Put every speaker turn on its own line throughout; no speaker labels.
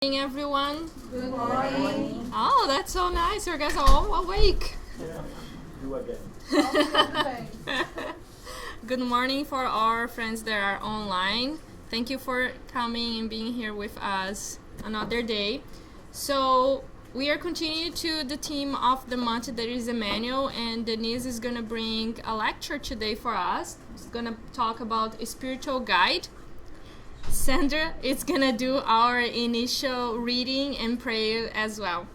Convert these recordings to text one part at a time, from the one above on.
Good morning, everyone.
Good morning.
Oh, that's so nice. You guys are all awake.
Yeah, you again.
Good morning for our friends that are online. Thank you for coming and being here with us another day. So we are continuing to the theme of the month that is Emmanuel, and Denise is going to bring a lecture today for us. She's going to talk about a spiritual guide. Sandra is going to do our initial reading and prayer as well.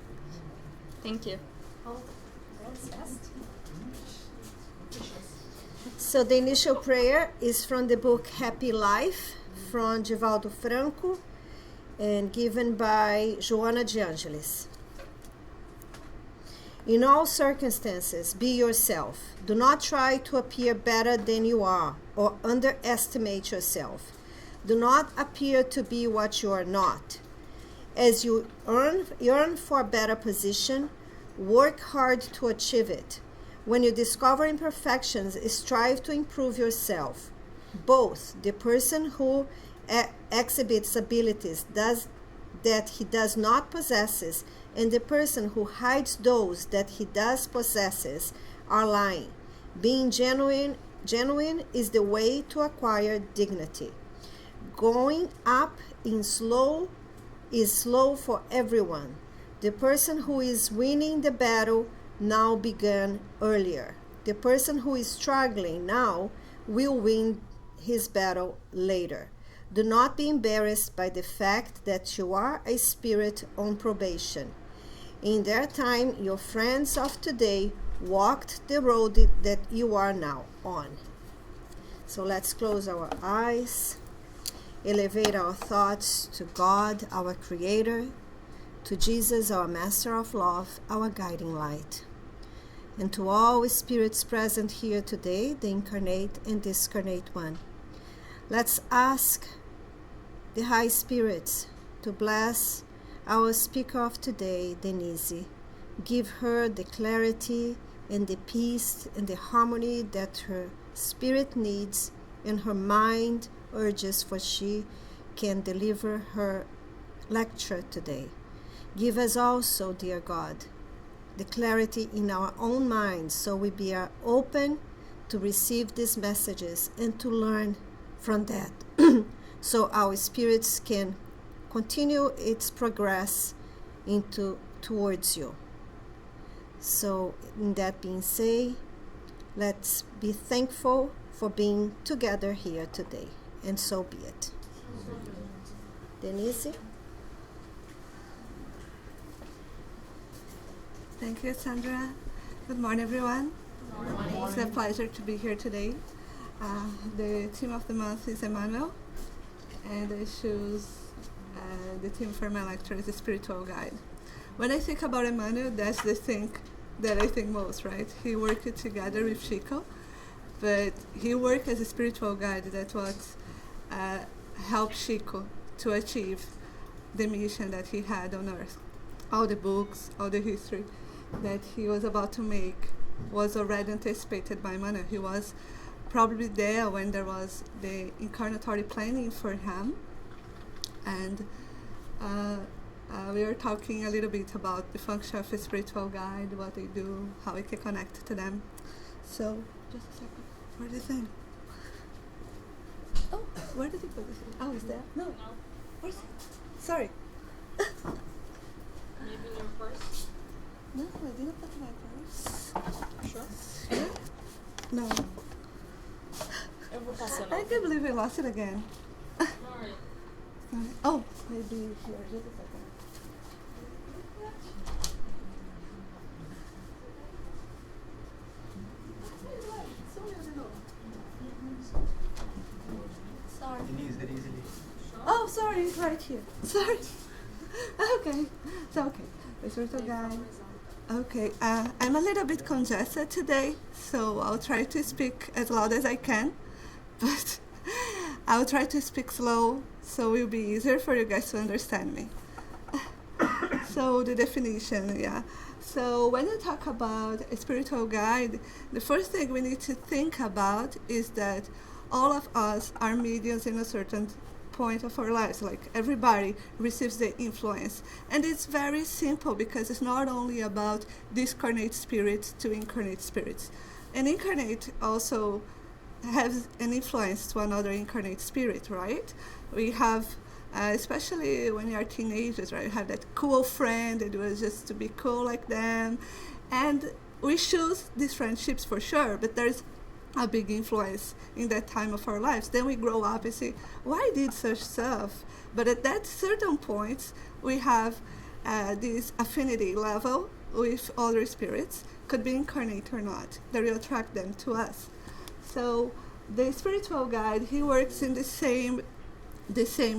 Thank you.
So the initial prayer is from the book Happy Life from Divaldo Franco and given by Joana de Angelis. In all circumstances, be yourself. Do not try to appear better than you are or underestimate yourself. Do not appear to be what you are not. As you yearn for a better position, work hard to achieve it. When you discover imperfections, strive to improve yourself. Both the person who exhibits abilities that he does not possess and the person who hides those that he does possesses are lying. Being genuine is the way to acquire dignity. Going up is slow for everyone. The person who is winning the battle now began earlier. The person who is struggling now will win his battle later. Do not be embarrassed by the fact that you are a spirit on probation. In their time, your friends of today walked the road that you are now on. So let's close our eyes. Elevate our thoughts to God, our Creator, to Jesus, our Master of Love, our guiding light, and to all spirits present here today, the incarnate and discarnate one. Let's ask the high spirits to bless our speaker of today, Denise. Give her the clarity and the peace and the harmony that her spirit needs and her mind urges, for she can deliver her lecture today. Give us also, dear God, the clarity in our own minds so we be open to receive these messages and to learn from that so our spirits can continue its progress towards you. So in that being said, let's be thankful for being together here today. And so be it. Denise?
Thank you, Sandra. Good morning, everyone.
Good morning.
It's a pleasure to be here today. The theme of the month is Emmanuel, and I choose the theme for my lecture is the spiritual guide. When I think about Emmanuel, that's the thing that I think most, right? He worked together with Chico, but he worked as a spiritual guide. That's what helped Chico to achieve the mission that he had on earth. All the books, all the history that he was about to make was already anticipated by Emmanuel. He was probably there when there was the incarnatory planning for him. And we are talking a little bit about the function of a spiritual guide, what they do, how we can connect to them. So, just a second. Where is it? Oh, where did you put this? Oh, is there? No. Where's it? Sorry.
Maybe in your purse?
No, I didn't put my purse.
Sure.
Yeah? No.
Eu vou passando.
I can't believe I lost it again.
Alright.
Sorry. Oh, maybe here. Just a second. Sorry.
Denise.
Oh, sorry, it's right here. Sorry. Okay. It's okay. The spiritual guide. Okay. I'm a little bit congested today, so I'll try to speak as loud as I can, but I'll try to speak slow so it will be easier for you guys to understand me. So the definition, yeah. So when you talk about a spiritual guide, the first thing we need to think about is that all of us are mediums in a certain point of our lives. Like everybody receives the influence. And it's very simple because it's not only about discarnate spirits to incarnate spirits. An incarnate also has an influence to another incarnate spirit, right? We have, especially when you are teenagers, right? You have that cool friend that was just to be cool like them. And we choose these friendships for sure, but there's a big influence in that time of our lives. Then we grow up and say, why did such stuff? But at that certain point, we have this affinity level with other spirits, could be incarnate or not, that will attract them to us. So the spiritual guide, he works in the same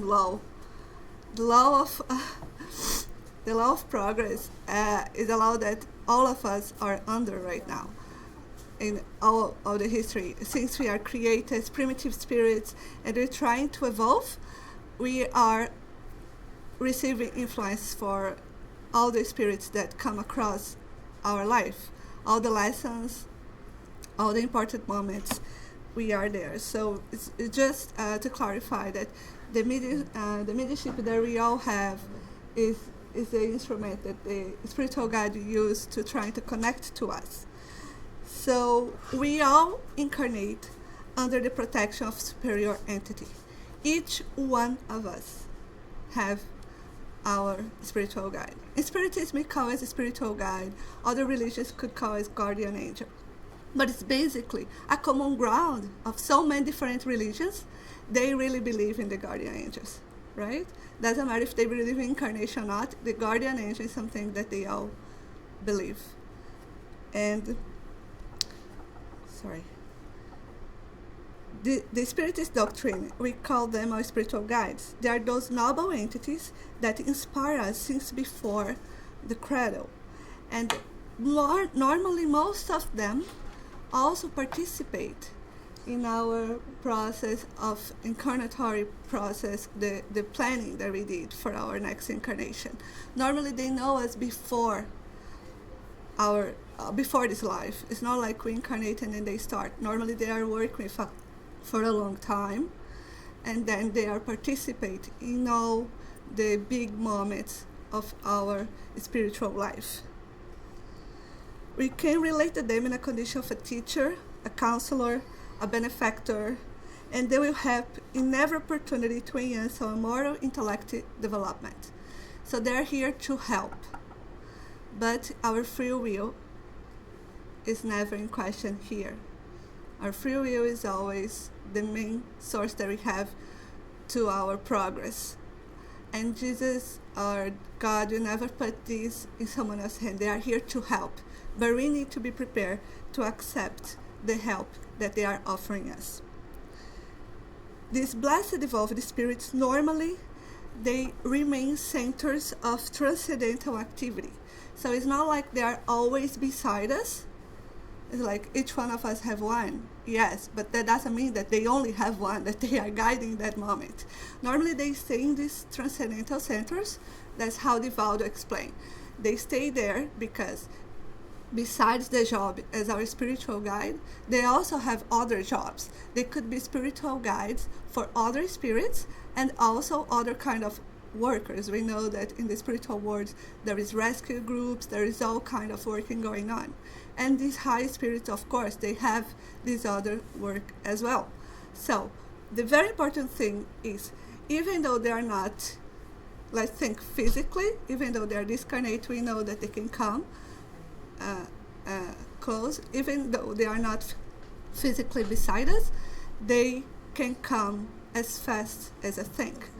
law. The law of progress is a law that all of us are under right now. In all of the history, since we are created as primitive spirits and we're trying to evolve, we are receiving influence for all the spirits that come across our life, all the lessons, all the important moments, we are there. So it's just to clarify that the mediumship that we all have is the instrument that the spiritual guide use to try to connect to us. So we all incarnate under the protection of superior entity. Each one of us have our spiritual guide. In Spiritism, we call it a spiritual guide. Other religions could call it guardian angel. But it's basically a common ground of so many different religions. They really believe in the guardian angels, right? Doesn't matter if they believe in incarnation or not. The guardian angel is something that they all believe. And the Spiritist doctrine, we call them our spiritual guides. They are those noble entities that inspire us since before the cradle. And normally most of them also participate in our process of incarnatory process, the planning that we did for our next incarnation. Normally they know us before this life. It's not like we incarnate and then they start. Normally they are working with us for a long time, and then they are participate in all the big moments of our spiritual life. We can relate to them in a condition of a teacher, a counselor, a benefactor, and they will help in every opportunity to enhance our moral intellect development. So they're here to help. But our free will is never in question here. Our free will is always the main source that we have to our progress. And Jesus or God will never put this in someone else's hand. They are here to help. But we need to be prepared to accept the help that they are offering us. These blessed evolved spirits, normally, they remain centers of transcendental activity. So it's not like they are always beside us. It's like each one of us have one, yes, but that doesn't mean that they only have one, that they are guiding that moment. Normally they stay in these transcendental centers. That's how Divaldo explained. They stay there because besides the job as our spiritual guide, they also have other jobs. They could be spiritual guides for other spirits and also other kind of workers. We know that in the spiritual world there is rescue groups, there is all kind of working going on. And these high spirits, of course, they have this other work as well. So the very important thing is, even though they are not, let's think physically, even though they are discarnate, we know that they can come close. Even though they are not physically beside us, they can come as fast as a think.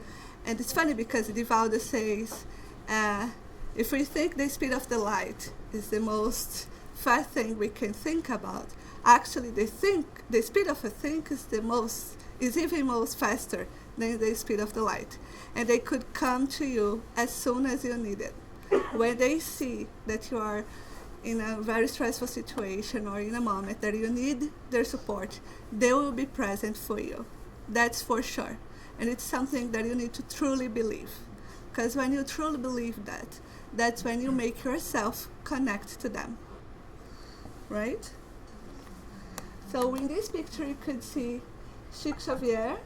And it's funny because Divaldo says, if we think the speed of the light is the most fast thing we can think about, actually the speed of a think is even most faster than the speed of the light. And they could come to you as soon as you need it. When they see that you are in a very stressful situation or in a moment that you need their support, they will be present for you. That's for sure. And it's something that you need to truly believe. Because when you truly believe that, that's when you make yourself connect to them. Right? So in this picture you could see Chico Xavier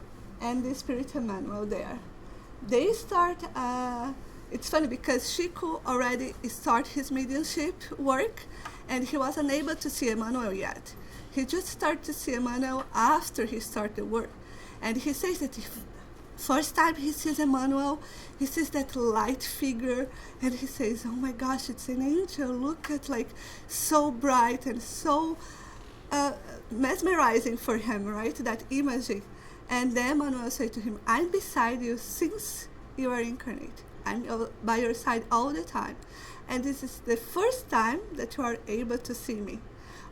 and the Spirit Eymael there. They start, it's funny because Chico already started his mediumship work, and he was unable to see Eymael yet. He just started to see Eymael after he started work. And he says that first time he sees Eymael, he sees that light figure, and he says, oh my gosh, it's an angel. Look at, like, so bright and so mesmerizing for him, right? That imaging. And then Eymael said to him, I'm beside you since you are incarnate. I'm by your side all the time. And this is the first time that you are able to see me.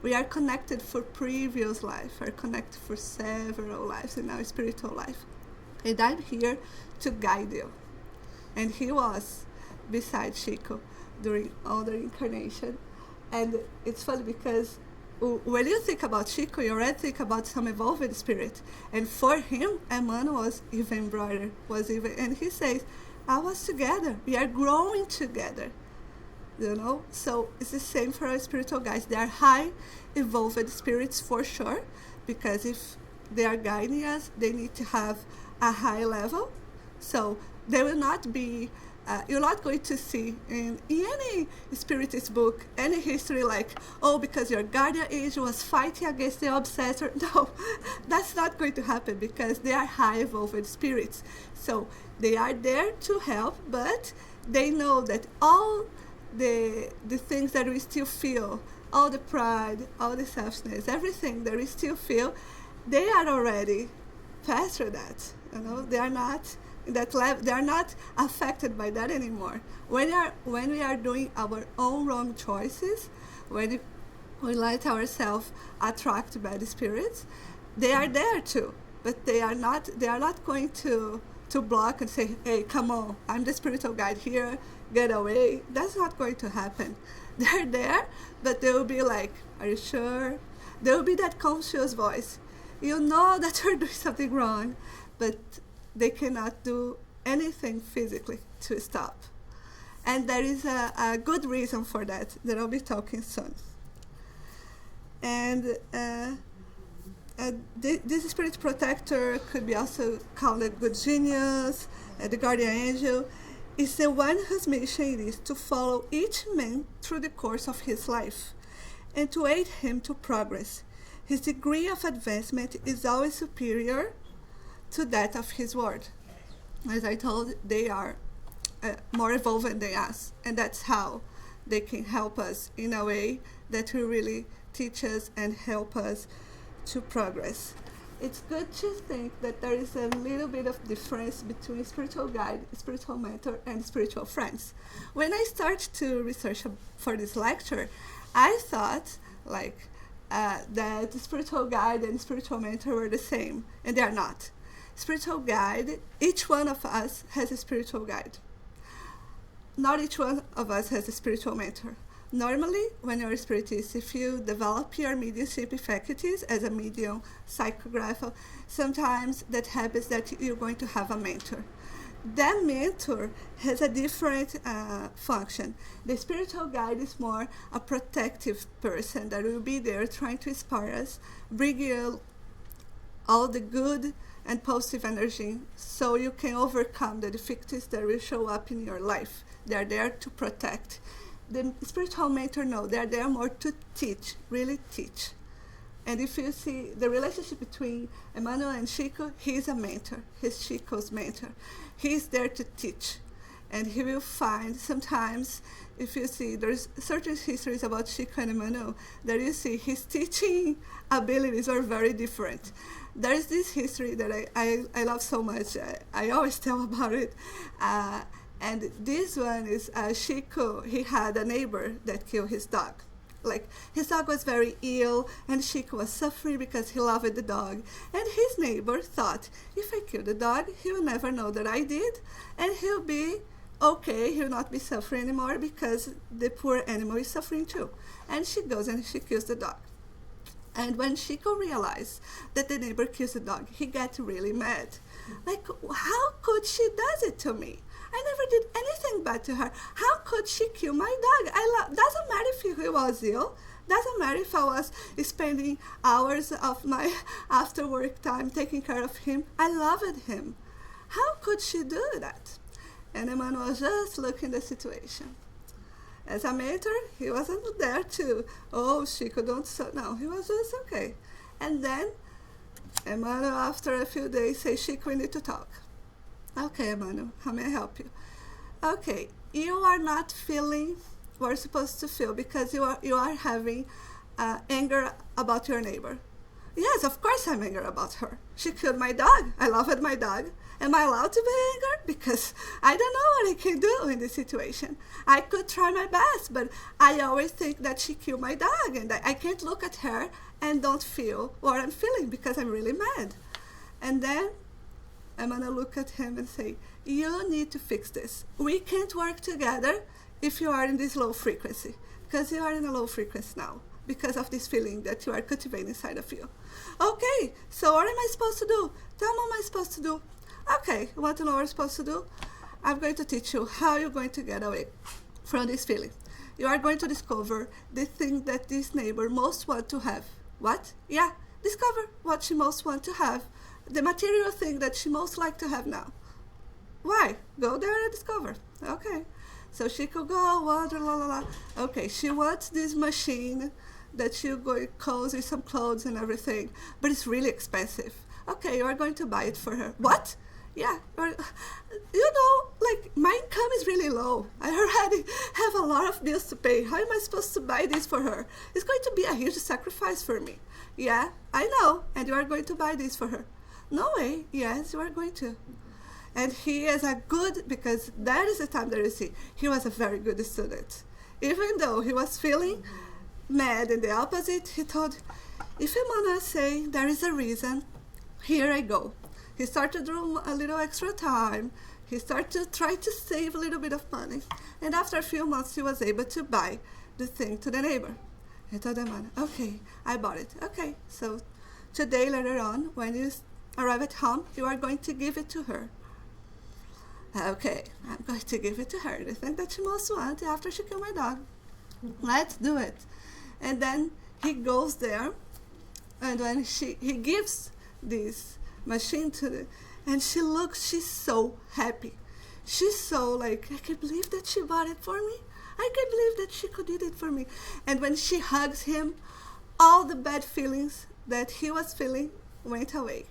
We are connected for previous life, we are connected for several lives in our spiritual life. And I'm here to guide you. And he was beside Chico during all the incarnation. And it's funny because when you think about Chico, you already think about some evolved spirit. And for him, Eymael was even brighter, and he says, I was together, we are growing together. You know, so it's the same for our spiritual guides. They are high evolved spirits for sure, because if they are guiding us, they need to have a high level. So they will not be, you're not going to see in any Spiritist book any history like, oh, because your guardian angel was fighting against the obsessor. No, that's not going to happen, because they are high evolved spirits. So they are there to help, but they know that all the things that we still feel, all the pride, all the selfishness, everything that we still feel, they are already past that. You know, they are not in that level. They are not affected by that anymore. When we are doing our own wrong choices, when we let ourselves attract bad spirits, they are there too. But they are not going to block and say, hey, come on, I'm the spiritual guide here, get away. That's not going to happen. They're there, but they will be like, are you sure? There will be that conscious voice. You know that you're doing something wrong, but they cannot do anything physically to stop. And there is a good reason for that I'll be talking soon. And this spirit protector could be also called a good genius, the guardian angel, is the one whose mission it is to follow each man through the course of his life and to aid him to progress. His degree of advancement is always superior to that of his ward. As I told, they are more evolved than us, and that's how they can help us in a way that will really teach us and help us to progress. It's good to think that there is a little bit of difference between spiritual guide, spiritual mentor, and spiritual friends. When I started to research for this lecture, I thought that spiritual guide and spiritual mentor were the same, and they are not. Spiritual guide, each one of us has a spiritual guide. Not each one of us has a spiritual mentor. Normally, when you're a spiritist, if you develop your mediumship faculties as a medium, psychographer, sometimes that happens that you're going to have a mentor. That mentor has a different function. The spiritual guide is more a protective person that will be there trying to inspire us, bring you all the good and positive energy so you can overcome the difficulties that will show up in your life. They are there to protect. The spiritual mentor, no, they're there more to teach, really teach. And if you see the relationship between Eymael and Chico, he's a mentor. He's Chico's mentor. He's there to teach. And he will find sometimes, if you see, there's certain histories about Chico and Eymael that you see his teaching abilities are very different. There's this history that I love so much. I always tell about it. And this one is Chico. He had a neighbor that killed his dog. Like, his dog was very ill, and Chico was suffering because he loved the dog. And his neighbor thought, if I kill the dog, he will never know that I did, and he'll be okay, he'll not be suffering anymore because the poor animal is suffering too. And she goes and she kills the dog. And when Chico realized that the neighbor kills the dog, he got really mad. Like, how could she does it to me? I never did anything bad to her. How could she kill my dog? Doesn't matter if he was ill. Doesn't matter if I was spending hours of my after work time taking care of him. I loved him. How could she do that? And Eymael was just looking at the situation. As a mentor, he wasn't there to, oh, Chico, don't so. No, he was just okay. And then Eymael, after a few days, says, Chico, we need to talk. Okay, Eymael, how may I help you? Okay, you are not feeling what you're supposed to feel because you are having anger about your neighbor. Yes, of course I'm angry about her. She killed my dog. I loved my dog. Am I allowed to be angry? Because I don't know what I can do in this situation. I could try my best, but I always think that she killed my dog, and I can't look at her and don't feel what I'm feeling because I'm really mad. And then I'm gonna look at him and say, you need to fix this. We can't work together if you are in this low frequency, because you are in a low frequency now because of this feeling that you are cultivating inside of you. Okay, so what am I supposed to do? Tell me what am I supposed to do? Okay, you want to know what I'm supposed to do? I'm going to teach you how you're going to get away from this feeling. You are going to discover the thing that this neighbor most want to have. What? Yeah, discover what she most want to have. The material thing that she most like to have now. Why? Go there and discover. Okay. So she could go, water, la la la. Okay, she wants this machine that she'll go cozy some clothes and everything, but it's really expensive. Okay, you are going to buy it for her. What? Yeah, you know, like my income is really low. I already have a lot of bills to pay. How am I supposed to buy this for her? It's going to be a huge sacrifice for me. Yeah, I know, and you are going to buy this for her. No way. Yes, you are going to. And he is a good, because that is the time that you see, he was a very good student. Even though he was feeling mad and the opposite, he thought, if I'm gonna say there is a reason, here I go. He started to do a little extra time. He started to try to save a little bit of money. And after a few months, he was able to buy the thing to the neighbor. He told the man, okay, I bought it. Okay, so today, later on, when you arrive at home, you are going to give it to her. Okay, I'm going to give it to her. The thing that she most wants after she killed my dog. Let's do it. And then he goes there, and when he gives this machine to the, and she's so happy. She's so like, I can't believe that she bought it for me. I can't believe that she could do it for me. And when she hugs him, all the bad feelings that he was feeling went away.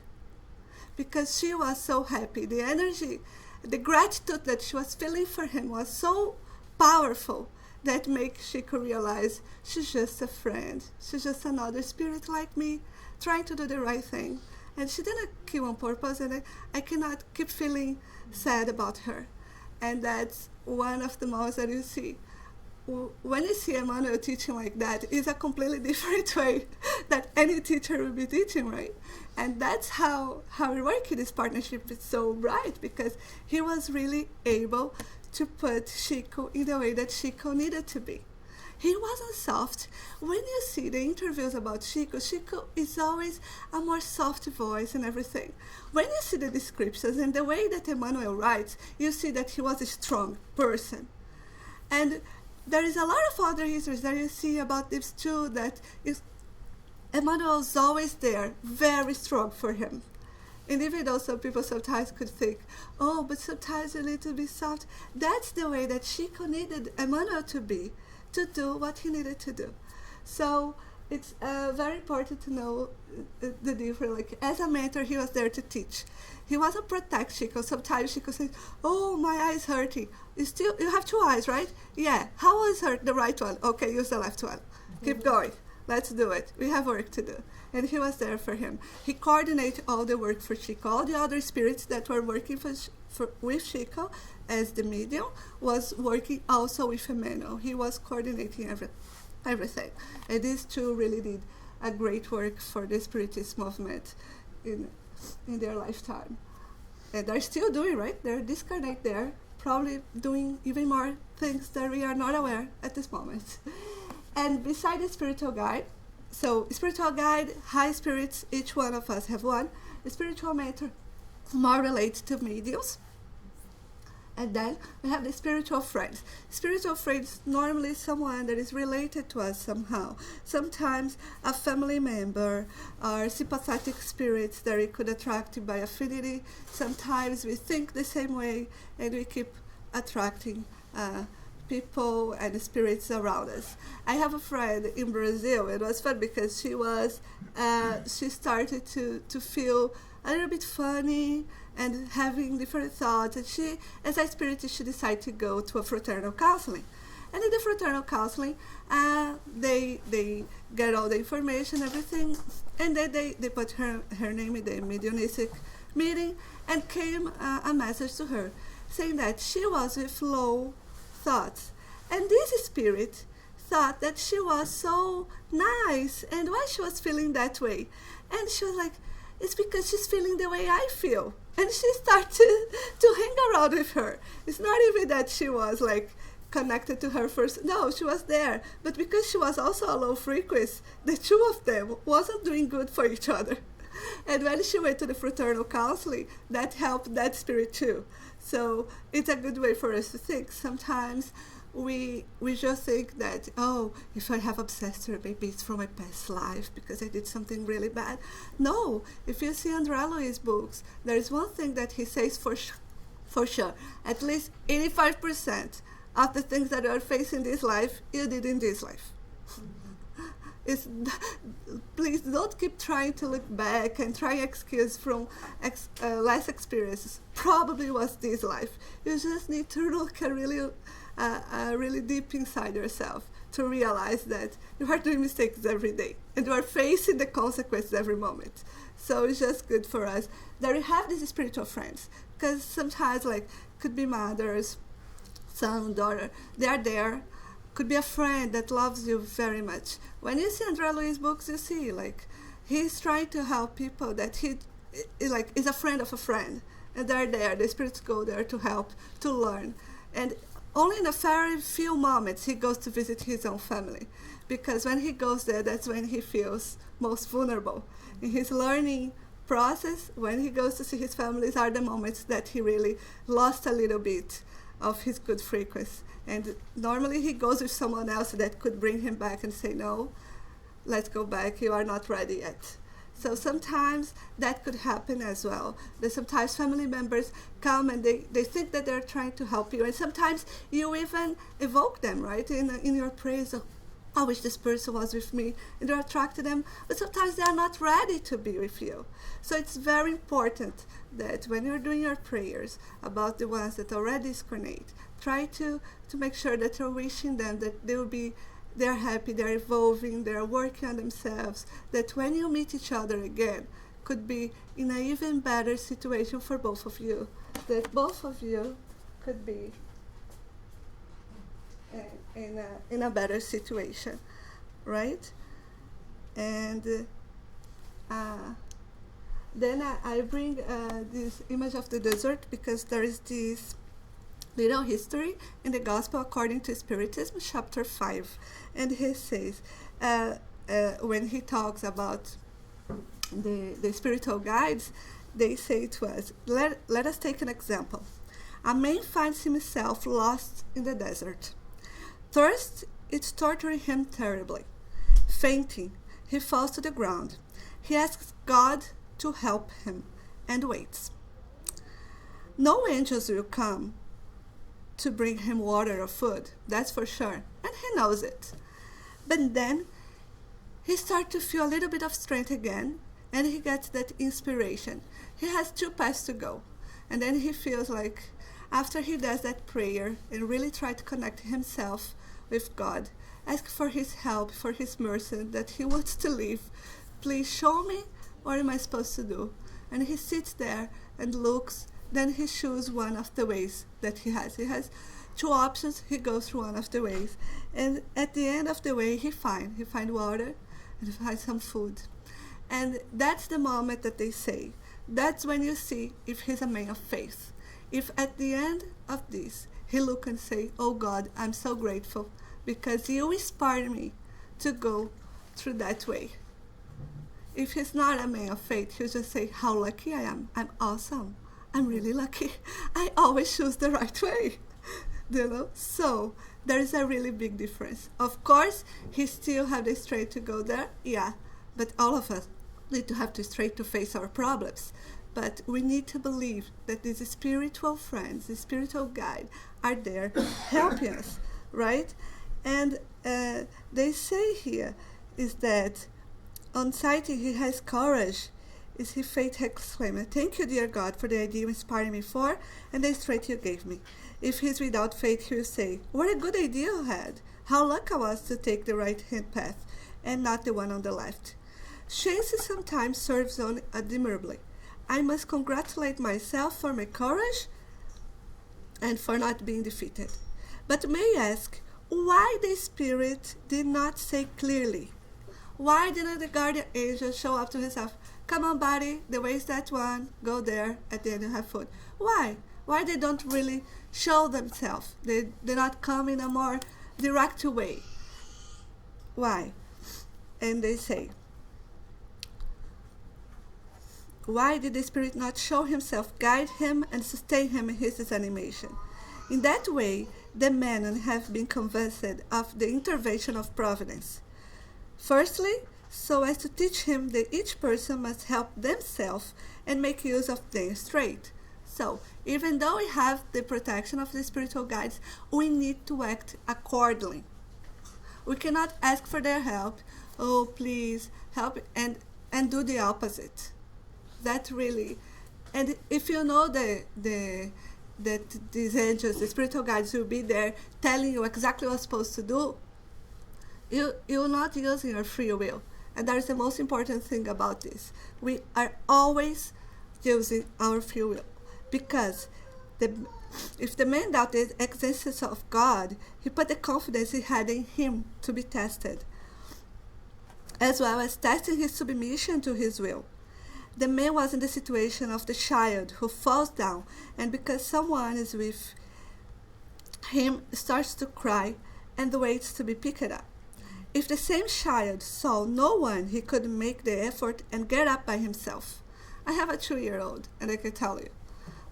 Because she was so happy. The energy, the gratitude that she was feeling for him was so powerful that makes she could realize she's just a friend. She's just another spirit like me, trying to do the right thing. And she didn't kill on purpose, and I cannot keep feeling sad about her. And that's one of the most that you see. When you see Eymael teaching like that, it's a completely different way that any teacher will be teaching, right? And that's how we work in this partnership. It's so bright because he was really able to put Chico in the way that Chico needed to be. He wasn't soft. When you see the interviews about Chico, Chico is always a more soft voice and everything. When you see the descriptions and the way that Eymael writes, you see that he was a strong person. And there is a lot of other histories that you see about this too, that Eymael was always there, very strong for him. And even though some people sometimes could think, oh, but sometimes you need to be soft, that's the way that Chico needed Eymael to be, to do what he needed to do. So it's very important to know the difference. Like, as a mentor, he was there to teach. He wasn't protect Chico. Sometimes Chico says, oh, my eye's hurting. You have two eyes, right? Yeah. How is hurt? The right one. Okay, use the left one. Keep going. Let's do it. We have work to do. And he was there for him. He coordinated all the work for Chico. All the other spirits that were working with Chico as the medium was working also with Eymael. He was coordinating everything. And these two really did a great work for the Spiritist movement in their lifetime. And they're still doing, right? They're discarnate there, probably doing even more things that we are not aware at this moment. And beside the spiritual guide, so spiritual guide, high spirits, each one of us have one. A spiritual mentor more related to mediums. And then we have the spiritual friends. Spiritual friends normally someone that is related to us somehow. Sometimes a family member or sympathetic spirits that we could attract by affinity. Sometimes we think the same way and we keep attracting people and spirits around us. I have a friend in Brazil. It was fun because she started to feel a little bit funny and having different thoughts. And she, as a spiritist, she decided to go to a fraternal counseling. And in the fraternal counseling, they get all the information, everything, and then they put her name in the mediumistic meeting, and came a message to her saying that she was with low thoughts. And this spirit thought that she was so nice, and why she was feeling that way. And she was like, it's because she's feeling the way I feel. And she started to hang around with her. It's not even that she was like connected to her first. No, she was there. But because she was also a low frequency, the two of them wasn't doing good for each other. And when she went to the fraternal counseling, that helped that spirit too. So it's a good way for us to think. Sometimes we just think that, oh, if I have obsessed her, maybe it's from my past life because I did something really bad. No, if you see André Louis' books, there is one thing that he says for sure. At least 85% of the things that you are facing in this life, you did in this life. Please don't keep trying to look back and try excuse from less experiences. Probably was this life. You just need to look really deep inside yourself to realize that you are doing mistakes every day and you are facing the consequences every moment. So it's just good for us that we have these spiritual friends, because sometimes could be mothers, son, daughter, they are there. Could be a friend that loves you very much. When you see André Louis' books, you see he's trying to help people that he is a friend of a friend, and they're there. The spirits go there to help, to learn, and only in a very few moments he goes to visit his own family, because when he goes there, that's when he feels most vulnerable. In his learning process, when he goes to see his families, are the moments that he really lost a little bit of his good frequency. And normally he goes with someone else that could bring him back and say, no, let's go back, you are not ready yet. So sometimes that could happen as well. That sometimes family members come and they think that they're trying to help you. And sometimes you even evoke them, right, in your prayers. Of, I wish this person was with me. And you attract them. But sometimes they are not ready to be with you. So it's very important that when you're doing your prayers about the ones that already discarnate, try to make sure that you're wishing them that they're happy, they're evolving, they're working on themselves, that when you meet each other again, could be in an even better situation for both of you, that both of you could be in a better situation, right? And then I bring this image of the desert because there is this little history in the Gospel according to Spiritism, chapter 5. And he says, when he talks about the spiritual guides, they say to us, let us take an example. A man finds himself lost in the desert. Thirst is torturing him terribly. Fainting, he falls to the ground. He asks God to help him and waits. No angels will come to bring him water or food, that's for sure, and he knows it. But then he starts to feel a little bit of strength again, and he gets that inspiration. He has 2 paths to go, and then he feels like after he does that prayer and really try to connect himself with God, ask for his help, for his mercy, that he wants to live. Please show me what am I supposed to do. And he sits there and looks. Then he chooses one of the ways that he has. He has 2 options. He goes through one of the ways. And at the end of the way, he finds water and he finds some food. And that's the moment that they say. That's when you see if he's a man of faith. If at the end of this, he look and say, oh God, I'm so grateful because you inspired me to go through that way. If he's not a man of faith, he'll just say, how lucky I am. I'm awesome. I'm really lucky. I always choose the right way. So there is a really big difference. Of course, he still have the strength to go there, yeah, but all of us need to have the strength to face our problems. But we need to believe that these spiritual friends, the spiritual guide, are there helping us, right? And they say here is that on sighting he has courage, is he faith exclaiming, thank you, dear God, for the idea you inspired me for and the strength you gave me. If he's without faith, he will say, what a good idea you had. How lucky I was to take the right-hand path and not the one on the left. Chance sometimes serves on admirably. I must congratulate myself for my courage and for not being defeated. But may I ask, why the Spirit did not say clearly? Why didn't the guardian angel show up to himself? Come on, buddy, the way is that one. Go there, at the end you have food. Why? Why they don't really show themselves? They not come in a more direct way. Why? And they say, why did the Spirit not show himself, guide him, and sustain him in his animation? In that way, the men have been convinced of the intervention of providence. Firstly, so as to teach him that each person must help themselves and make use of their strength. So, even though we have the protection of the spiritual guides, we need to act accordingly. We cannot ask for their help, oh please help, and do the opposite. That really, and if you know that these angels, the spiritual guides, will be there telling you exactly what you're supposed to do, you will not use your free will. And that is the most important thing about this. We are always using our free will, because if the man doubted the existence of God, he put the confidence he had in him to be tested, as well as testing his submission to his will. The man was in the situation of the child who falls down, and because someone is with him, starts to cry and waits to be picked up. If the same child saw no one, he could make the effort and get up by himself. I have a 2-year-old, and I can tell you,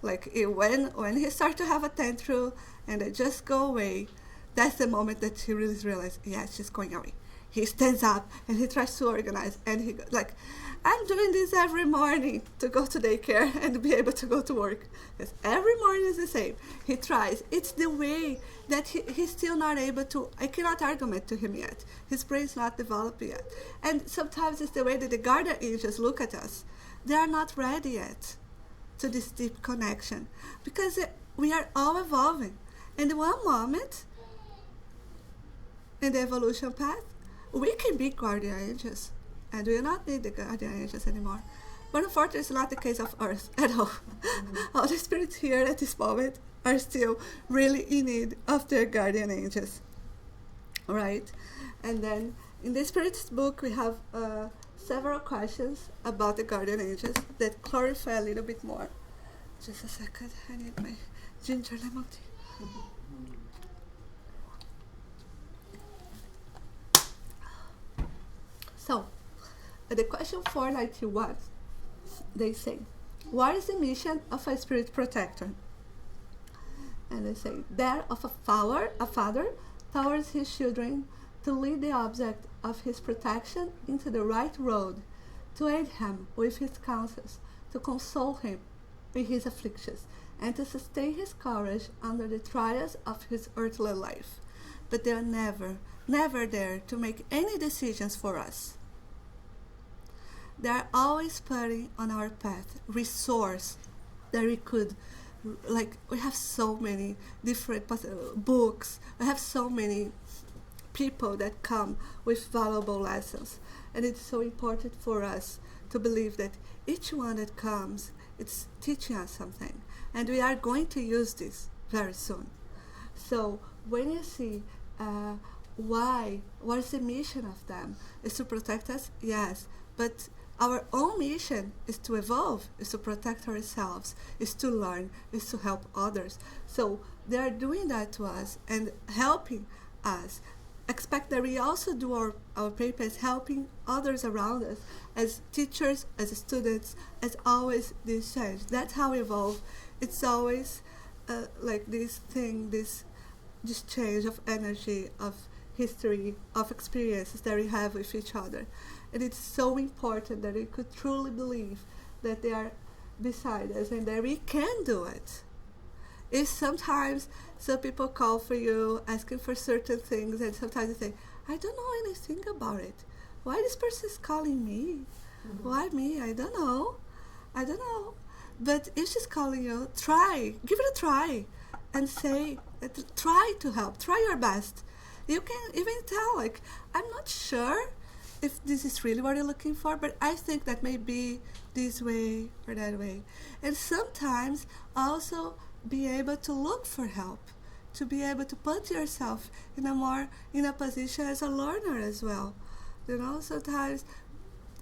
like when he starts to have a tantrum and they just go away, that's the moment that he really realizes, yeah, she's going away. He stands up and he tries to organize, and he like, I'm doing this every morning to go to daycare and be able to go to work. Because every morning is the same. He tries. It's the way that he's still not able to, I cannot argument to him yet. His brain's not developed yet. And sometimes it's the way that the guardian angels look at us. They are not ready yet to this deep connection, because we are all evolving. And one moment in the evolution path, we can be guardian angels, and we will not need the guardian angels anymore. But unfortunately, it's not the case of Earth at all. All the spirits here at this moment are still really in need of their guardian angels. All right? And then in the Spiritist book, we have several questions about the guardian angels that clarify a little bit more. Just a second, I need my ginger lemon tea. So, the question 491, they say, what is the mission of a spirit protector? And they say, that of a father towards his children, to lead the object of his protection into the right road, to aid him with his counsels, to console him in his afflictions, and to sustain his courage under the trials of his earthly life. But they are never there to make any decisions for us. They are always putting on our path resource that we could, like, we have so many different books, we have so many people that come with valuable lessons, and it's so important for us to believe that each one that comes, it's teaching us something, and we are going to use this very soon. So when you see what is the mission of them, is to protect us, yes, but our own mission is to evolve, is to protect ourselves, is to learn, is to help others. So they are doing that to us and helping us expect that we also do our papers helping others around us as teachers, as students, as always this change. That's how we evolve. It's always like this thing, this change of energy, of history, of experiences that we have with each other. And it's so important that we could truly believe that they are beside us and that we can do it. If sometimes some people call for you asking for certain things, and sometimes you think, I don't know anything about it. Why this person is calling me? Why me? I don't know. But if she's calling you, try. Give it a try. And say, try to help. Try your best. You can even tell, like, I'm not sure if this is really what you're looking for, but I think that may be this way or that way. And sometimes also be able to look for help, to be able to put yourself in a position as a learner as well. Sometimes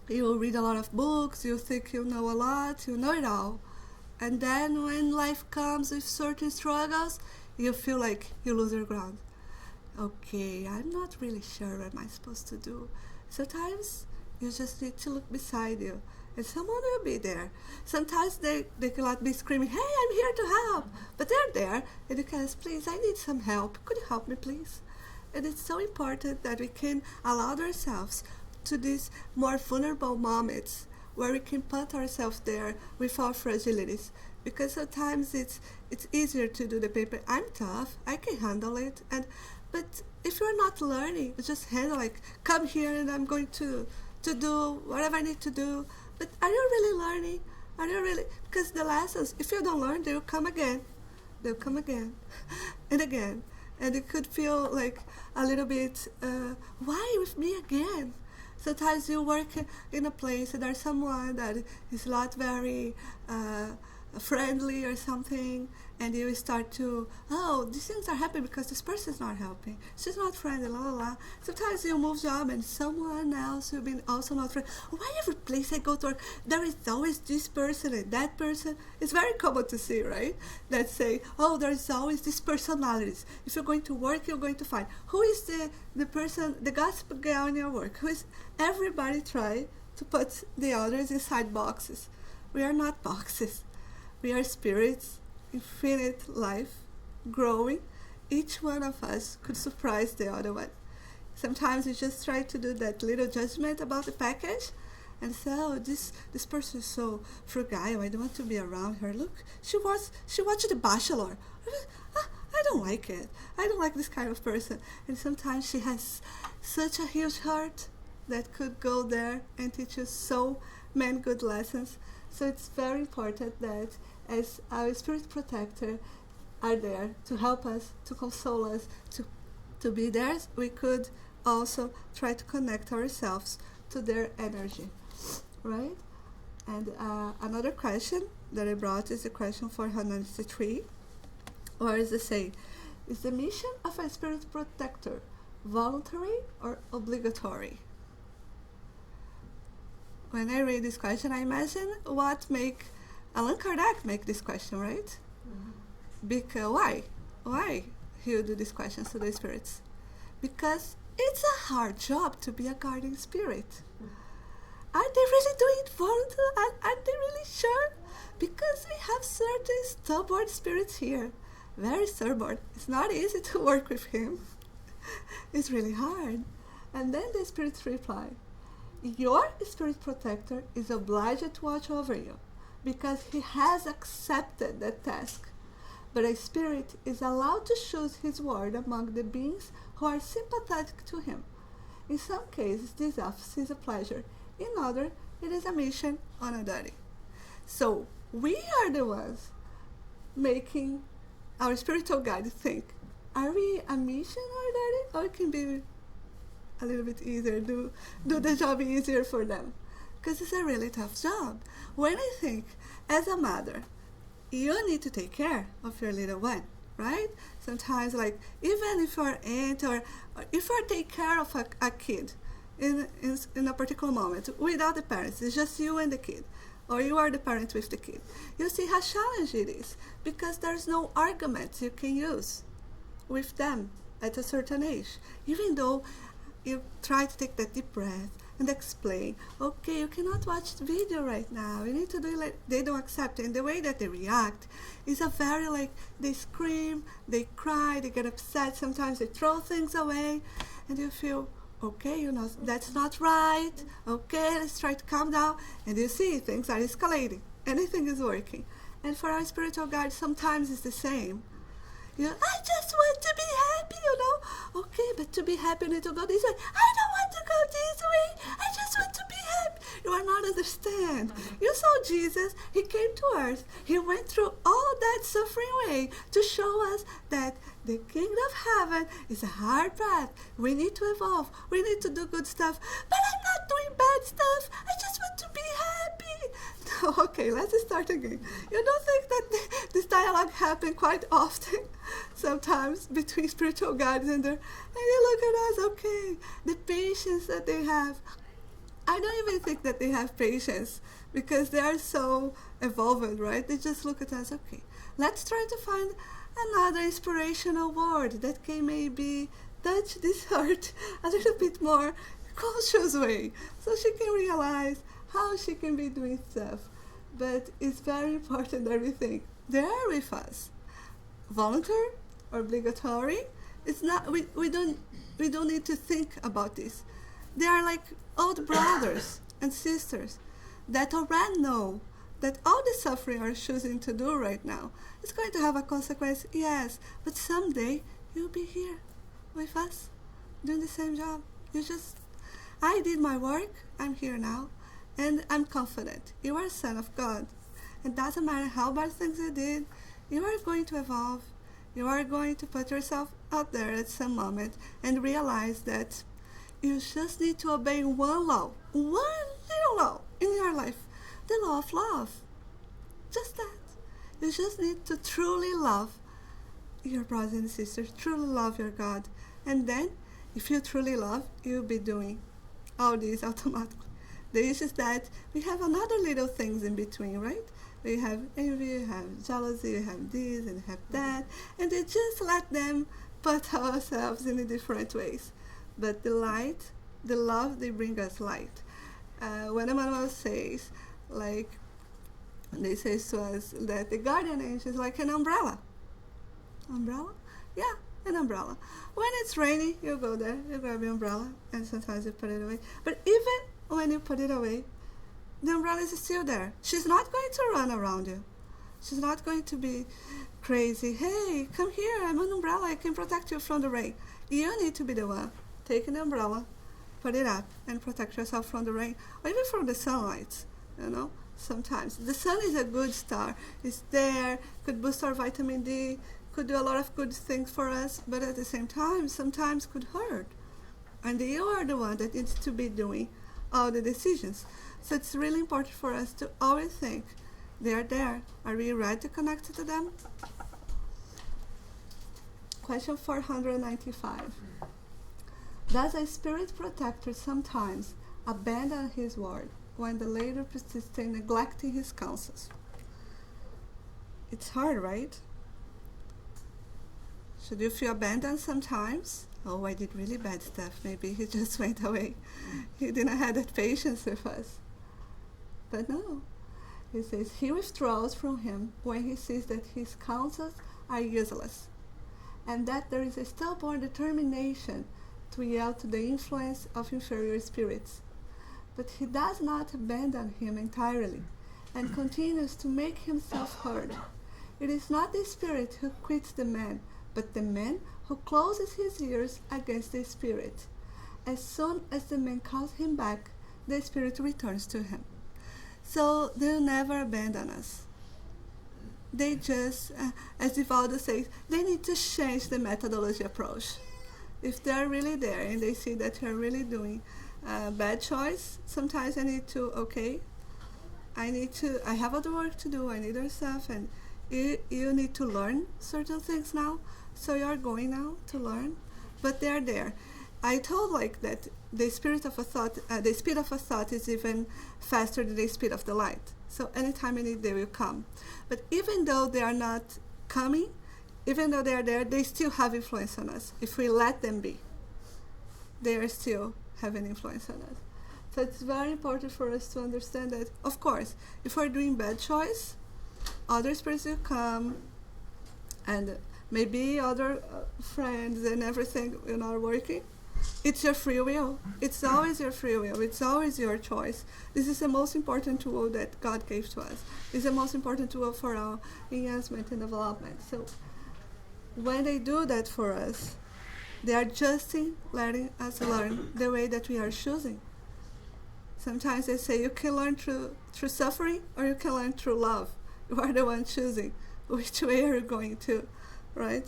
you read a lot of books, you think you know a lot, you know it all. And then when life comes with certain struggles, you feel like you lose your ground. Okay, I'm not really sure what am I supposed to do. Sometimes you just need to look beside you and someone will be there. Sometimes they cannot be screaming, hey, I'm here to help. But they're there and you can ask, please, I need some help. Could you help me, please? And it's so important that we can allow ourselves to these more vulnerable moments where we can put ourselves there with our fragilities. Because sometimes it's easier to do the paper. I'm tough, I can handle it. But if you're not learning, just handle, like, come here and I'm going to do whatever I need to do. But are you really learning? Are you really? Because the lessons, if you don't learn, they'll come again. They'll come again and again. And it could feel like a little bit, why with me again? Sometimes you work in a place and there's someone that is not very friendly or something, and you start to, these things are happening because this person is not helping. She's not friendly, la la la. Sometimes you move job and someone else will be also not friendly. Why every place I go to work, there is always this person and that person? It's very common to see, right? That say, there is always these personalities. If you're going to work, you're going to find. Who is the person, the gossip guy in your work? Who is everybody try to put the others inside boxes. We are not boxes. We are spirits, infinite life, growing. Each one of us could surprise the other one. Sometimes we just try to do that little judgment about the package and say, this person is so frugal, I don't want to be around her. Look, she watched The Bachelor. I don't like it. I don't like this kind of person. And sometimes she has such a huge heart that could go there and teach us so many good lessons. So it's very important that as our spirit protector are there to help us, to console us, to be there, we could also try to connect ourselves to their energy, right? And another question that I brought is the question 493, or is the saying, is the mission of a spirit protector voluntary or obligatory? When I read this question, I imagine what make Allan Kardec make this question, right? Mm-hmm. Because why he would do these questions to the spirits? Because it's a hard job to be a guardian spirit. Mm-hmm. Are they really doing it voluntarily? Are they really sure? Because we have certain stubborn spirits here, very stubborn. It's not easy to work with him. It's really hard. And then the spirits reply, your spirit protector is obliged to watch over you because he has accepted the task. But a spirit is allowed to choose his ward among the beings who are sympathetic to him. In some cases, this office is a pleasure. In others, it is a mission on a duty. So we are the ones making our spiritual guide think, are we a mission or a duty? Or it can be a little bit easier, do the job easier for them. Because it's a really tough job. When I think, as a mother, you need to take care of your little one, right? Sometimes, like, even if you're aunt or if you take care of a kid in a particular moment, without the parents, it's just you and the kid, or you are the parent with the kid, you see how challenging it is, because there's no arguments you can use with them. at a certain age. Even though you try to take that deep breath and explain, okay, you cannot watch the video right now, you need to do it, like they don't accept it. And the way that they react is a very, like, they scream, they cry, they get upset, sometimes they throw things away, and you feel, okay, you know, that's not right, okay, let's try to calm down, and you see things are escalating, anything is working. And for our spiritual guide, sometimes it's the same. You know, I just want to be happy, you know. Okay, but to be happy, you need to go this way. I don't want to go this way. I just want to be happy. You are not understand. You saw Jesus. He came to earth. He went through all that suffering way to show us that the kingdom of heaven is a hard path. We need to evolve. We need to do good stuff. But I'm not doing bad stuff. I just want to be happy. Okay, let's start again. You don't think that this dialogue happens quite often? Sometimes between spiritual guides and you look at us, okay, the patience that they have. I don't even think that they have patience because they are so evolved, right? They just look at us, okay, let's try to find another inspirational word that can maybe touch this heart a little bit more conscious way so she can realize how she can be doing stuff. But it's very important that we think they are with us. Voluntary or obligatory, it's not, we don't need to think about this. They are like old brothers and sisters that already know that all the suffering are choosing to do right now is going to have a consequence, yes, but someday you'll be here with us doing the same job. I did my work, I'm here now, and I'm confident. You are a son of God. It doesn't matter how bad things you did, you are going to evolve. You are going to put yourself out there at some moment and realize that you just need to obey one law, one little law in your life, the law of love. Just that. You just need to truly love your brothers and sisters, truly love your God. And then, if you truly love, you'll be doing all this automatically. The issue is that we have another little things in between, right? We have envy, we have jealousy, we have this and have that, and they just let them put ourselves in different ways. But the light, the love, they bring us light. When Emmanuel says, like, they say to us that the guardian angel is like an umbrella. Umbrella? Yeah, an umbrella. When it's raining, you go there, you grab your umbrella, and sometimes you put it away. But even when you put it away, the umbrella is still there. She's not going to run around you. She's not going to be crazy. Hey, come here, I'm an umbrella, I can protect you from the rain. You need to be the one. Take an umbrella, put it up, and protect yourself from the rain, or even from the sunlight, you know. Sometimes the sun is a good star. It's there, could boost our vitamin D, could do a lot of good things for us, but at the same time, sometimes could hurt. And you are the one that needs to be doing all the decisions. So it's really important for us to always think, they are there. Are we ready to connect to them? Question 495. Does a spirit protector sometimes abandon his word when the latter persists in neglecting his counsels? It's hard, right? Should you feel abandoned sometimes? Oh, I did really bad stuff. Maybe he just went away. He didn't have that patience with us. But no. He says he withdraws from him when he sees that his counsels are useless, and that there is a stubborn determination to yield to the influence of inferior spirits. But he does not abandon him entirely, and continues to make himself heard. It is not the spirit who quits the man, but the man who closes his ears against the spirit. As soon as the man calls him back, the spirit returns to him. So they'll never abandon us. They just, as Vivaldo says, they need to change the methodology approach. If they're really there and they see that you're really doing a bad choice, sometimes I need to, I have other work to do, I need other stuff, and you need to learn certain things now, so you're going now to learn, but they're there. I told that the speed of a thought is even faster than the speed of the light. So anytime you need, they will come. But even though they are not coming, even though they are there, they still have influence on us. If we let them be, they are still having influence on us. So it's very important for us to understand that, of course, if we're doing bad choice, other spirits will come, and maybe other friends and everything are not working. It's your free will. It's always your free will. It's always your choice. This is the most important tool that God gave to us. It's the most important tool for our enhancement and development. So when they do that for us, they are just letting us learn the way that we are choosing. Sometimes they say you can learn through suffering, or you can learn through love. You are the one choosing which way are you going to, right?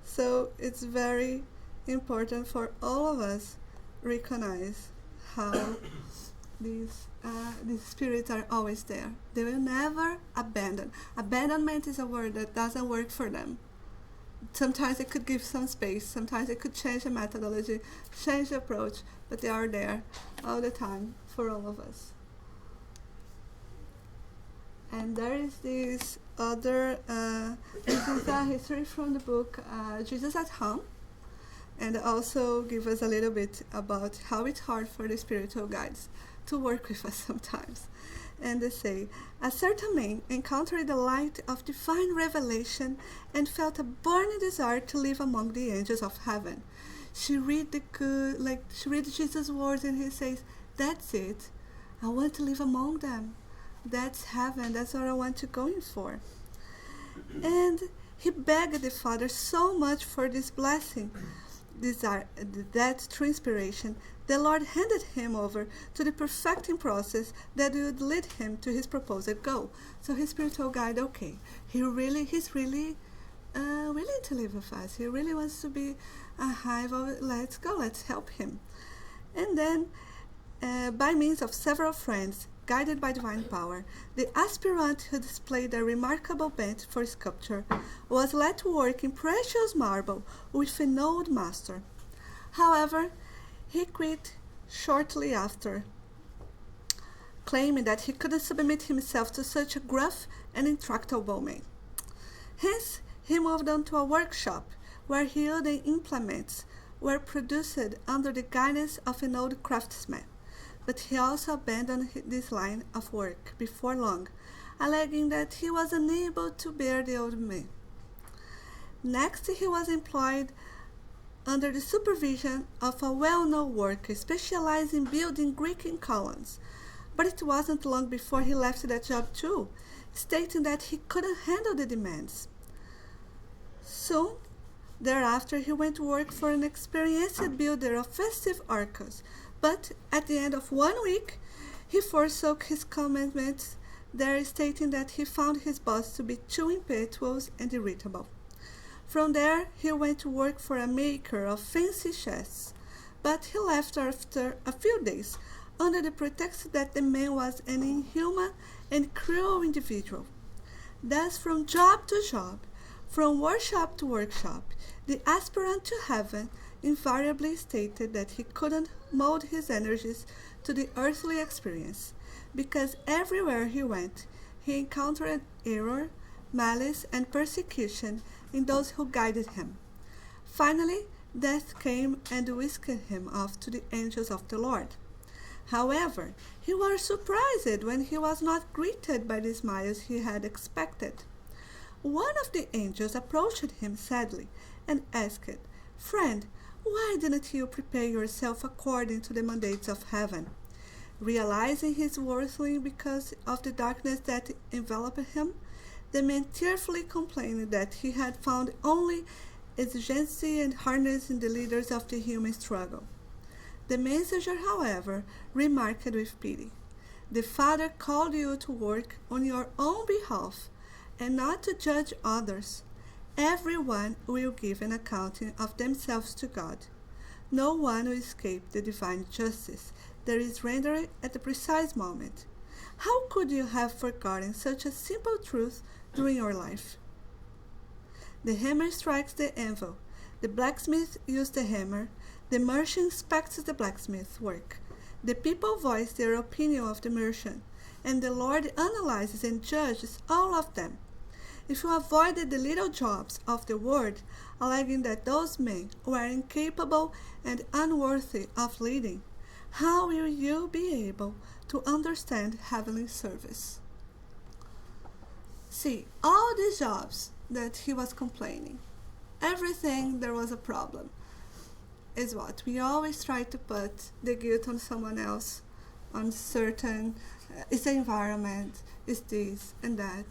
So it's very important for all of us recognize how these spirits are always there. They will never abandon. Abandonment is a word that doesn't work for them. Sometimes it could give some space, sometimes it could change the methodology, change the approach, but they are there all the time for all of us. And there is this other, this is a history from the book Jesus at Home, and also give us a little bit about how it's hard for the spiritual guides to work with us sometimes. And they say, a certain man encountered the light of divine revelation and felt a burning desire to live among the angels of heaven. She read Jesus' words, and he says, that's it. I want to live among them. That's heaven. That's what I want to go in for. And he begged the Father so much for this blessing, that through inspiration, the Lord handed him over to the perfecting process that would lead him to his proposed goal. So his spiritual guide, okay, he's really willing to live with us. He really wants to be a hive of, let's go, let's help him. And then, by means of several friends, guided by divine power, the aspirant who displayed a remarkable bent for sculpture was led to work in precious marble with an old master. However, he quit shortly after, claiming that he couldn't submit himself to such a gruff and intractable man. Hence, he moved on to a workshop where yielding implements were produced under the guidance of an old craftsman. But he also abandoned this line of work before long, alleging that he was unable to bear the old man. Next, he was employed under the supervision of a well-known worker specialized in building Greek columns. But it wasn't long before he left that job too, stating that he couldn't handle the demands. Soon thereafter, he went to work for an experienced builder of festive arches, but at the end of 1 week, he forsook his commitments there, stating that he found his boss to be too impetuous and irritable. From there, he went to work for a maker of fancy chests, but he left after a few days under the pretext that the man was an inhuman and cruel individual. Thus, from job to job, from workshop to workshop, the aspirant to heaven invariably stated that he couldn't mold his energies to the earthly experience, because everywhere he went, he encountered error, malice, and persecution in those who guided him. Finally, death came and whisked him off to the angels of the Lord. However, he was surprised when he was not greeted by the smiles he had expected. One of the angels approached him sadly and asked, "Friend, why didn't you prepare yourself according to the mandates of heaven?" Realizing his worthling because of the darkness that enveloped him, the man tearfully complained that he had found only exigency and hardness in the leaders of the human struggle. The messenger, however, remarked with pity, "The Father called you to work on your own behalf and not to judge others. Everyone will give an accounting of themselves to God. No one will escape the divine justice that is rendered at the precise moment. How could you have forgotten such a simple truth during your life? The hammer strikes the anvil. The blacksmith uses the hammer. The merchant inspects the blacksmith's work. The people voice their opinion of the merchant, and the Lord analyzes and judges all of them. if you avoided the little jobs of the world, alleging that those men were incapable and unworthy of leading, how will you be able to understand heavenly service? See, all these jobs that he was complaining, everything there was a problem, is what? We always try to put the guilt on someone else, on certain, it's the environment, it's this and that.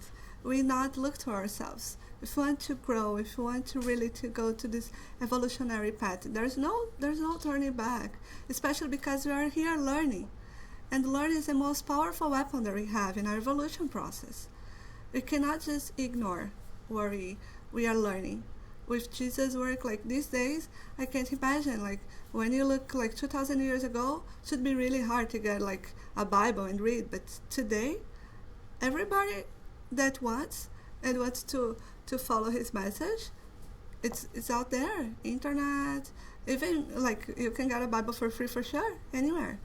We not look to ourselves. If we want to grow, if we want to really to go to this evolutionary path, there's no turning back, especially because we are here learning. And learning is the most powerful weapon that we have in our evolution process. We cannot just ignore what we are learning. With Jesus' work, like these days, I can't imagine, like when you look like 2,000 years ago, it should be really hard to get like a Bible and read. But today, everybody that wants and wants to follow his message, it's out there, internet, even like you can get a Bible for free for sure, anywhere.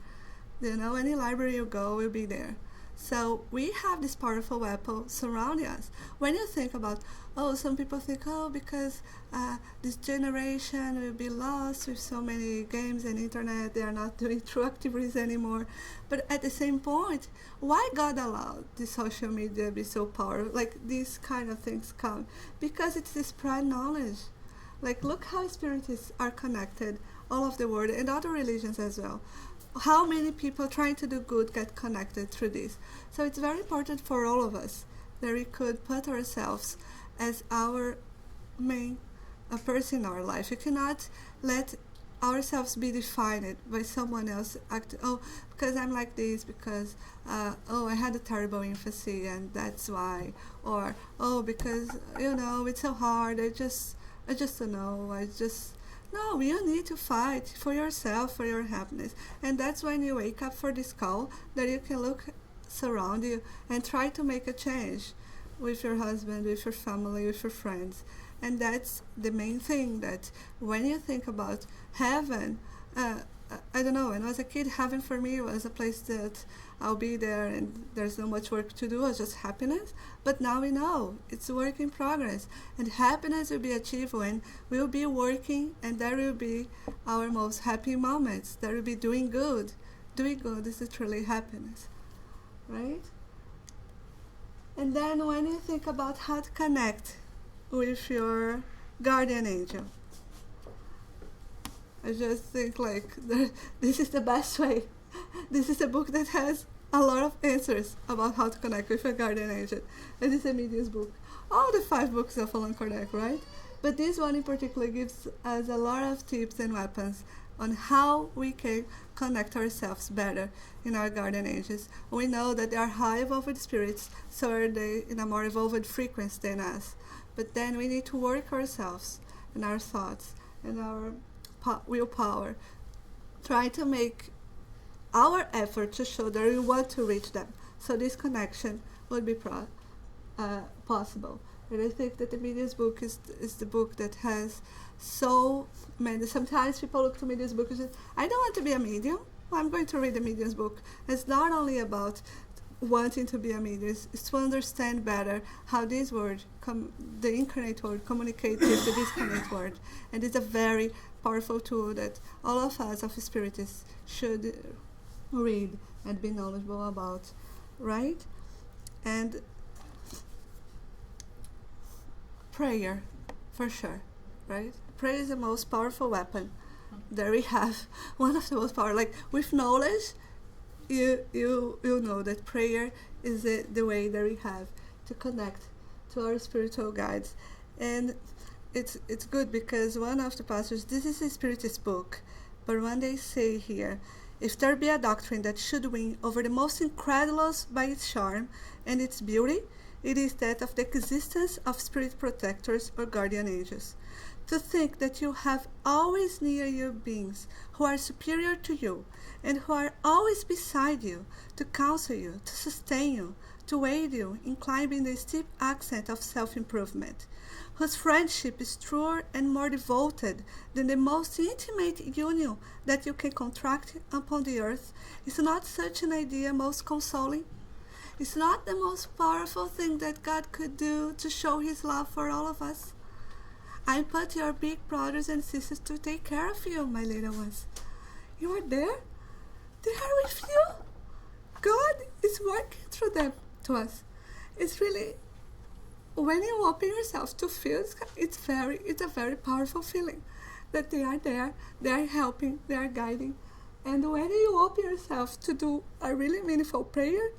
Any library you go will be there. So we have this powerful weapon surrounding us. When you think about, some people think, because this generation will be lost with so many games and internet, they are not doing true activities anymore. But at the same point, why God allowed the social media to be so powerful? Like these kind of things come because it's to spread knowledge. Like look how Spiritists are connected all over the world and other religions as well. How many people trying to do good get connected through this? So it's very important for all of us that we could put ourselves as our main person in our life. We cannot let ourselves be defined by someone else. Because I'm like this, because I had a terrible infancy and that's why, or because it's so hard. I just don't know. No, you need to fight for yourself, for your happiness. And that's when you wake up for this call, that you can look surround you and try to make a change with your husband, with your family, with your friends. And that's the main thing, that when you think about heaven, I don't know, when I was a kid, heaven for me was a place that I'll be there and there's not much work to do, it's just happiness. But now we know it's a work in progress, and happiness will be achieved when we'll be working, and there will be our most happy moments. There will be doing good. Doing good is truly happiness, right? And then when you think about how to connect with your guardian angel, I just think this is the best way. This is a book that has a lot of answers about how to connect with a guardian angel. And it's a medium's book. All the 5 books of Allan Kardec, right? But this one in particular gives us a lot of tips and weapons on how we can connect ourselves better in our guardian angels. We know that they are high evolved spirits, so are they in a more evolved frequency than us. But then we need to work ourselves and our thoughts and our willpower, try to make our effort to show that we want to reach them. So this connection would be possible. And I think that the Medium's book is the book that has so many. Sometimes people look to Medium's book and say, I don't want to be a medium. Well, I'm going to read the Medium's book. It's not only about wanting to be a medium, it's to understand better how this word, the incarnate word, communicates with the discarnate word. And it's a very powerful tool that all of us of Spiritists should read and be knowledgeable about, right? And prayer, for sure, right? Prayer is the most powerful weapon that we have. One of the most powerful. Like with knowledge, you know that prayer is the way that we have to connect to our spiritual guides. And it's good because one of the pastors, this is a Spiritist book, but when they say here, if there be a doctrine that should win over the most incredulous by its charm and its beauty, it is that of the existence of spirit protectors or guardian angels. To think that you have always near you beings who are superior to you and who are always beside you to counsel you, to sustain you, to aid you in climbing the steep ascent of self-improvement, whose friendship is truer and more devoted than the most intimate union that you can contract upon the earth, is not such an idea most consoling? It's not the most powerful thing that God could do to show His love for all of us. I put your big brothers and sisters to take care of you, my little ones. You are there? They are with you. God is working through them to us. It's really, when you open yourself to feel, it's a very powerful feeling that they are there, they are helping, they are guiding. And when you open yourself to do a really meaningful prayer,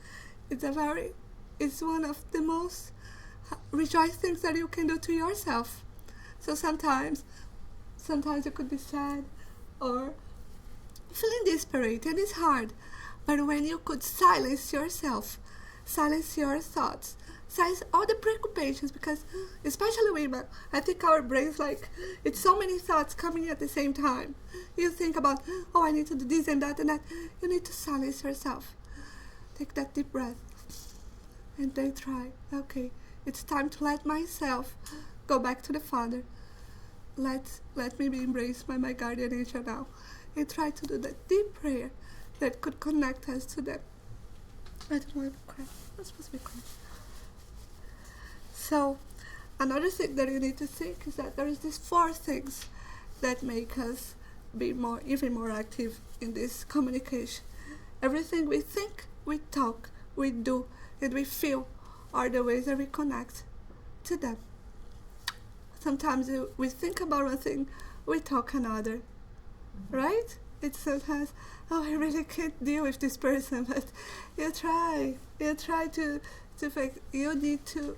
it's one of the most rejoicing things that you can do to yourself. So sometimes you could be sad or feeling desperate, and it's hard. But when you could silence yourself, silence your thoughts, silence all the preoccupations, because especially women, I think our brains, it's so many thoughts coming at the same time. You think about, oh, I need to do this and that and that. You need to silence yourself. Take that deep breath. And then try, okay, it's time to let myself go back to the Father. Let me be embraced by my guardian angel now. And try to do that deep prayer that could connect us to them. I don't want to cry. I'm supposed to be crying. So, another thing that you need to think is that there is these 4 things that make us be even more active in this communication. Everything we think, we talk, we do, and we feel are the ways that we connect to them. Sometimes we think about one thing, we talk another, right? It's sometimes, oh, I really can't deal with this person, but you try to think. You need to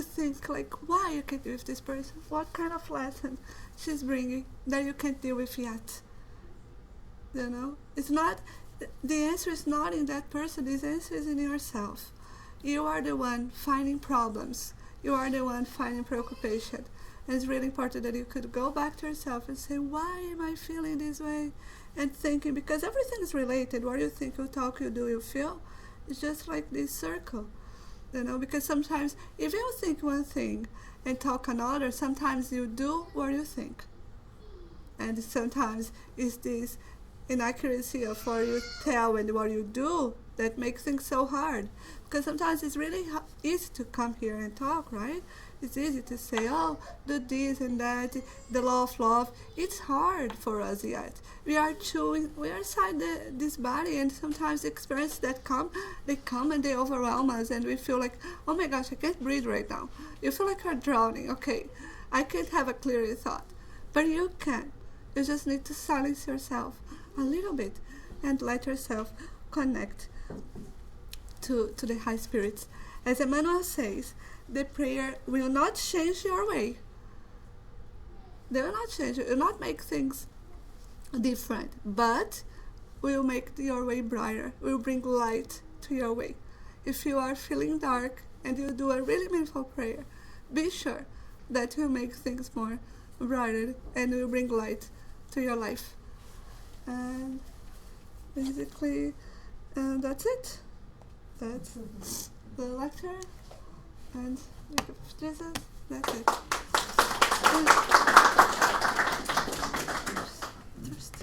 think why you can't deal with this person, what kind of lesson she's bringing that you can't deal with yet. It's not, the answer is not in that person, the answer is in yourself. You are the one finding problems, you are the one finding preoccupation. And it's really important that you could go back to yourself and say, why am I feeling this way? And thinking, because everything is related. What you think, you talk, you do, you feel. It's just like this circle, because sometimes if you think one thing and talk another, sometimes you do what you think. And sometimes it's this inaccuracy of what you tell and what you do that makes things so hard. Because sometimes it's really easy to come here and talk, right? It's easy to say, oh, do this and that, the law of love. It's hard for us yet. We are inside this body, and sometimes the experiences that come and they overwhelm us, and we feel like, oh my gosh, I can't breathe right now. You feel like you're drowning. Okay, I can't have a clear thought. But you can. You just need to silence yourself a little bit and let yourself connect to the high spirits. As Eymael says, the prayer will not change your way. They will not change. It will not make things different, but will make your way brighter, will bring light to your way. If you are feeling dark and you do a really meaningful prayer, be sure that will make things more brighter and will bring light to your life. And basically, that's it. That's the lecture. And Jesus, that's it.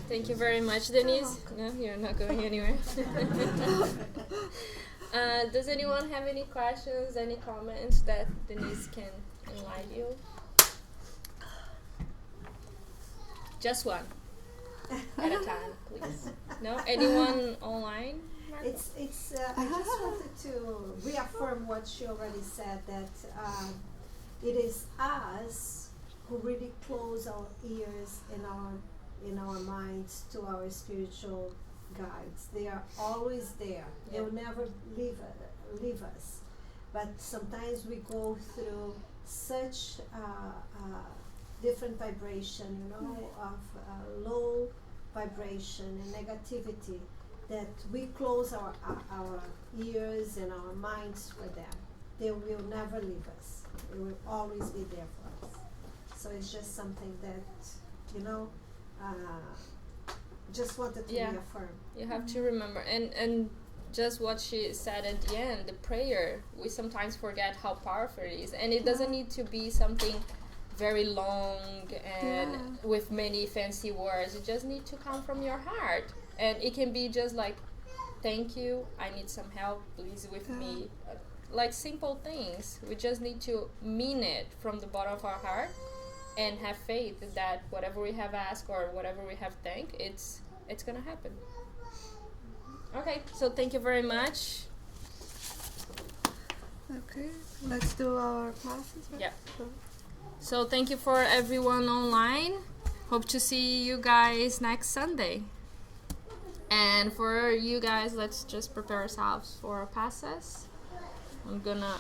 Thank you very much, Denise. No, you're not going anywhere. Does anyone have any questions, any comments that Denise can enlighten you? Just one at a time, please. No? Anyone online?
It's I just wanted to reaffirm what she already said, that it is us who really close our ears in our minds to our spiritual guides. They are always there. They will never leave us. But sometimes we go through such different vibration, of low vibration and negativity, that we close our ears and our minds for them. They will never leave us. They will always be there for us. So it's just something that, just wanted to reaffirm.
You have to remember. And just what she said at the end, the prayer, we sometimes forget how powerful it is. And it doesn't need to be something very long and with many fancy words. It just needs to come from your heart. And it can be just like thank you, I need some help, please with me. Like simple things. We just need to mean it from the bottom of our heart and have faith that whatever we have asked or whatever we have thanked, it's gonna happen. Okay, so thank you very much.
Okay, let's do our classes. Right?
Yeah. So thank you for everyone online. Hope to see you guys next Sunday. And for you guys, let's just prepare ourselves for passes. I'm gonna